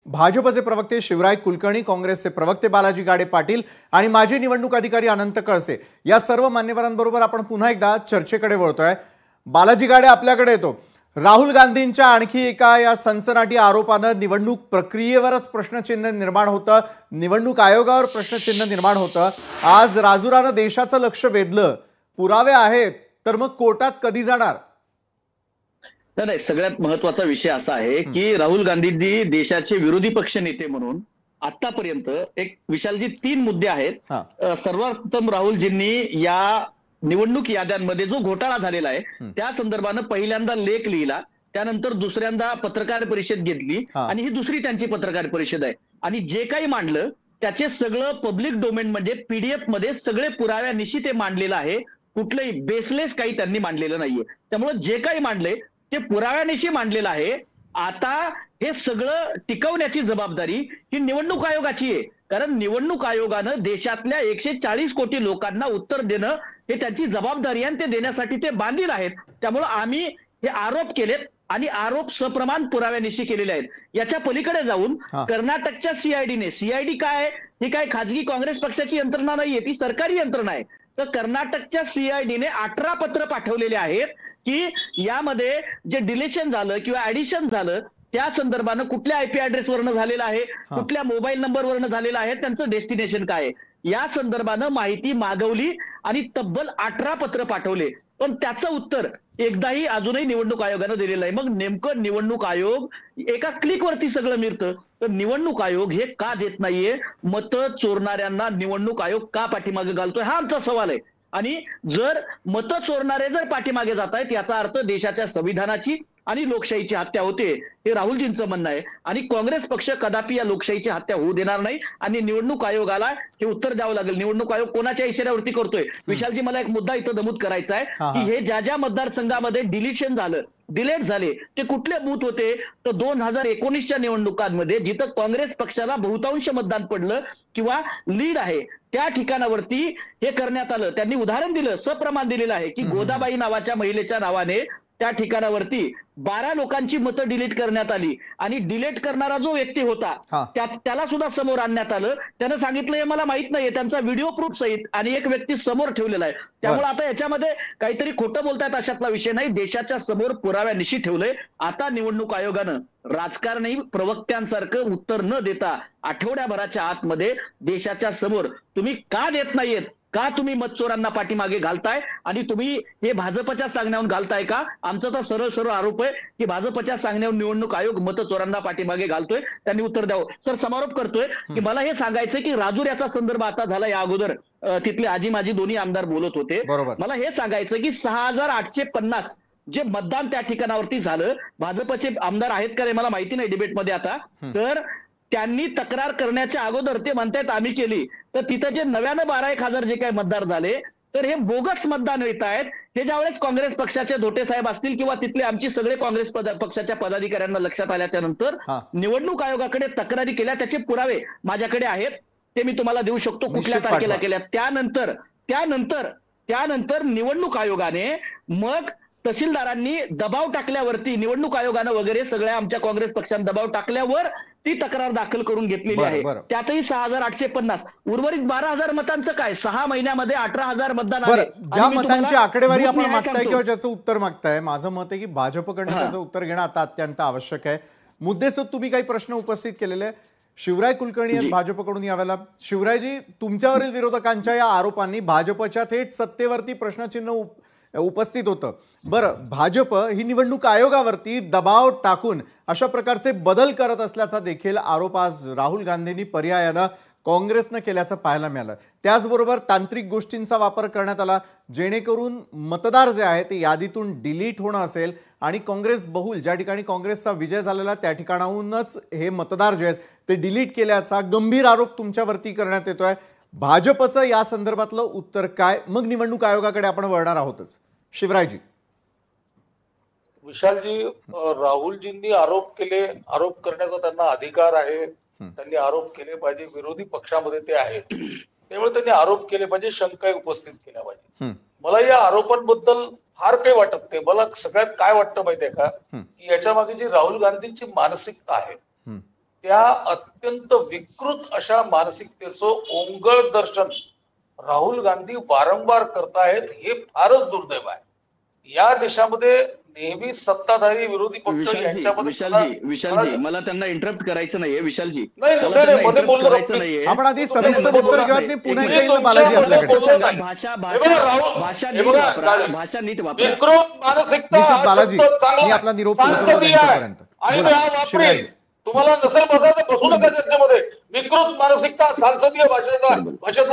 भाजपचे प्रवक्ते शिवराय कुलकर्णी, काँग्रेसचे प्रवक्ते बालाजी गाडे पाटील आणि माजी निवडणूक अधिकारी अनंत कळसे या सर्व मान्यवरांबरोबर आपण पुन्हा एकदा चर्चेकडे वळतोय। बालाजी गाडे, आपल्याकडे येतो। राहुल गांधींच्या आणखी एका या सनसनाटी आरोपानं निवडणूक प्रक्रियेवरच प्रश्नचिन्ह निर्माण होतं, निवडणूक आयोगावर प्रश्नचिन्ह निर्माण होतं। आज राजुरानं देशाचं लक्ष वेधलं। पुरावे आहेत तर मग कोर्टात कधी जाणार? नाही, सगळ्यात महत्वाचा विषय असा आहे की राहुल गांधींनी देशाचे विरोधी पक्ष नेते म्हणून आतापर्यंत एक विशालजी 3 मुद्दे आहेत। सर्वप्रथम राहुलजींनी या निवडणूक याद्यांमध्ये जो घोटाळा झालेला आहे त्या संदर्भानं पहिल्यांदा लेख लिहिला, त्यानंतर दुसऱ्यांदा पत्रकार परिषद घेतली आणि ही दुसरी त्यांची पत्रकार परिषद आहे। आणि जे काही मांडलं त्याचे सगळं पब्लिक डोमेन म्हणजे पीडीएफ मध्ये सगळे पुराव्यानिशी ते मांडलेलं आहे। कुठलंही बेसलेस काही त्यांनी मांडलेलं नाहीये। त्यामुळे जे काही मांडले ते पुराव्यानिशी मांडलेलं आहे। आता हे सगळं टिकवण्याची जबाबदारी ही निवडणूक आयोगाची आहे, कारण निवडणूक आयोगानं देशातल्या 140 कोटी लोकांना उत्तर देणं हे त्यांची जबाबदारी आहे आणि ते देण्यासाठी ते बांधील आहेत। त्यामुळे आम्ही हे आरोप केलेत आणि आरोप सप्रमाण पुराव्यानिशी केलेले आहेत। याच्या पलीकडे जाऊन कर्नाटकच्या सीआयडीने, सीआयडी काय, ही काय खाजगी काँग्रेस पक्षाची यंत्रणा नाहीये, ती सरकारी यंत्रणा आहे। तर कर्नाटकच्या सीआयडीने 18 पत्र पाठवलेले आहेत की यामध्ये जे डिलेशन झालं किंवा ऍडिशन झालं त्या संदर्भानं कुठल्या आयपी ऍड्रेसवरनं झालेलं आहे, कुठल्या मोबाईल नंबरवरनं झालेलं आहे, त्यांचं डेस्टिनेशन काय आहे, या संदर्भानं माहिती मागवली आणि तब्बल 18 पत्र पाठवले। पण त्याचं उत्तर एकदाही अजूनही निवडणूक आयोगानं दिलेलं आहे। मग नेमकं निवडणूक आयोग एका क्लिकवरती सगळं मिळतं, तर निवडणूक आयोग हे का देत नाहीये? मतं चोरणाऱ्यांना निवडणूक आयोग का पाठीमागे घालतोय, हा आमचा सवाल आहे। आणि जर मतं चोरणारे जर पाठीमागे जात आहेत याचा अर्थ देशाच्या संविधानाची आणि लोकशाहीची हत्या होते, हे राहुलजींचं म्हणणं आहे। आणि काँग्रेस पक्ष कदापि या लोकशाहीची हत्या होऊ देणार नाही आणि निवडणूक आयोगाला हे उत्तर द्यावं लागेल। निवडणूक आयोग कोणाच्या इशाऱ्यावरती करतोय? विशालजी, मला एक मुद्दा इथं नमूद करायचा आहे की हे ज्या ज्या मतदारसंघामध्ये डिलिशन झालं, डिलेट झाले, ते कुठले बूथ होते? तर 2019च्या निवडणुकांमध्ये जिथं काँग्रेस पक्षाला बहुतांश मतदान पडलं किंवा लीड आहे त्या ठिकाणावरती हे करण्यात आलं। त्यांनी उदाहरण दिलं, सप्रमाण दिलेलं आहे की गोदाबाई नावाच्या महिलेच्या नावाने त्या ठिकाणावरती 12 लोकांची मतं डिलीट करण्यात आली आणि डिलीट करणारा जो व्यक्ती होता त्याला सुद्धा समोर आणण्यात आलं। त्यानं सांगितलं हे मला माहित नाहीये, त्यांचा व्हिडिओ प्रूफ सहित आणि एक व्यक्ती समोर ठेवलेला आहे। त्यामुळे आता याच्यामध्ये काहीतरी खोटं बोलतायत अशातला विषय नाही, देशाच्या समोर पुराव्यानिशी ठेवलंय। आता निवडणूक आयोगानं राजकारणी प्रवक्त्यांसारखं उत्तर न देता आठवड्याभराच्या आतमध्ये देशाच्या समोर तुम्ही का देत नाहीयेत, का तुम्ही मतचोरांना पाठीमागे घालताय आणि तुम्ही हे भाजपच्या सांगण्यावरून घालताय का? आमचा तर सरळ सरळ आरोप आहे की भाजपच्या सांगण्यावरून निवडणूक आयोग मतचोरांना पाठीमागे घालतोय। त्यांनी उत्तर द्यावं। सर, समारोप करतोय की मला हे सांगायचं की राजूर याचा संदर्भ आता झाला, या अगोदर तिथले आजी माजी दोन्ही आमदार बोलत होते। मला हे सांगायचं की 6850 जे मतदान त्या ठिकाणावरती झालं, भाजपचे आमदार आहेत का मला माहिती नाही डिबेटमध्ये आता, तर त्यांनी तक्रार करण्याच्या अगोदर ते म्हणतायत आम्ही केली, तर तिथं जे नव्यानं 12,000 जे काही मतदार झाले तर हे बोगस मतदान येत आहेत। हे ज्यावेळेस काँग्रेस पक्षाचे धोटे साहेब असतील किंवा तिथले आमची सगळे काँग्रेस पक्षाच्या पदाधिकाऱ्यांना लक्षात आल्याच्या नंतर निवडणूक आयोगाकडे तक्रारी केल्या, त्याचे पुरावे माझ्याकडे आहेत, ते मी तुम्हाला देऊ शकतो कुठल्या तारखेला केल्या। त्यानंतर निवडणूक आयोगाने मग तहसीलदारांनी दबाव टाकल्यावरती, निवडणूक आयोगानं वगैरे सगळ्या आमच्या काँग्रेस पक्षाने दबाव टाकल्यावर ती तक्रार दाखल करून घेतलेली आहे। त्यातही 6850, उर्वरित 12,000 मतांचं काय? 6 महिन्यामध्ये 18,000 मतदान आले। ज्या मतांची आकडेवारी आपण मागताय किंवा ज्याचं उत्तर मागताय, माझं मत आहे की भाजपकडनं त्याचं उत्तर घेणं आता अत्यंत आवश्यक आहे। मुद्देसूद तुम्ही काही प्रश्न उपस्थित केलेले शिवराय कुलकर्णी आहेत भाजपकडून यावेळेला। शिवरायजी, तुमच्यावरील विरोधकांच्या या आरोपांनी भाजपच्या थेट सत्तेवरती प्रश्नचिन्ह उपस्थित होतं। बरं, भाजप ही निवडणूक आयोगावरती दबाव टाकून अशा प्रकारचे बदल करत असल्याचा देखील आरोप आज राहुल गांधींनी पर्यायानं काँग्रेसनं केल्याचं पाहायला मिळालं। त्याचबरोबर तांत्रिक गोष्टींचा वापर करण्यात आला जेणेकरून मतदार जे आहे ते यादीतून डिलीट होणं असेल आणि काँग्रेस बहुल ज्या ठिकाणी काँग्रेसचा विजय झालेला त्या ठिकाणाहूनच हे मतदार जे आहेत ते डिलीट केल्याचा गंभीर आरोप तुमच्यावरती करण्यात येतोय। भाजपचं या संदर्भातलं उत्तर काय? मग निवडणूक आयोगाकडे आपण वळणार आहोतच। शिवरायजी, विशालजी, राहुलजींनी आरोप केले, आरोप करण्याचा त्यांना अधिकार आहे, त्यांनी आरोप केले पाहिजे, विरोधी पक्षामध्ये ते आहेत, त्यामुळे त्यांनी आरोप केले पाहिजे, शंका उपस्थित केल्या पाहिजे। मला या आरोपांबद्दल फार काही वाटत नाही। मला सगळ्यात काय वाटतं माहितीये का, की याच्या मागे जी राहुल गांधींची मानसिकता आहे त्या अत्यंत विकृत अशा मानसिकतेचं ओंगळ दर्शन राहुल गांधी वारंवार करतायत, हे फारच दुर्दैव आहे. या देशामध्ये नेहमी सत्ताधारी विरोधी पक्ष यांच्यामध्ये विशालजी मला त्यांना इंटरप्ट करायचं नाहीये. विशालजी नाही, मध्ये बोललो नाहीये. आपण आधी सविस्तर उत्तर घेऊयात. मी पुन्हा एकदा येईल बालाजी आपल्याकडे. भाषा नीट वापरा. विकृत मानसिकता निश्चित बालाजी, मी आपला निरोप पोहोचवतो त्यांच्यापर्यंत. आणि बोला, हा वापरेल. शिवराज. तुम्हाला नसेल बसायचं, बसू नका चर्चेमध्ये. विकृत मानसिकता सांसदीय भाषेतला शब्द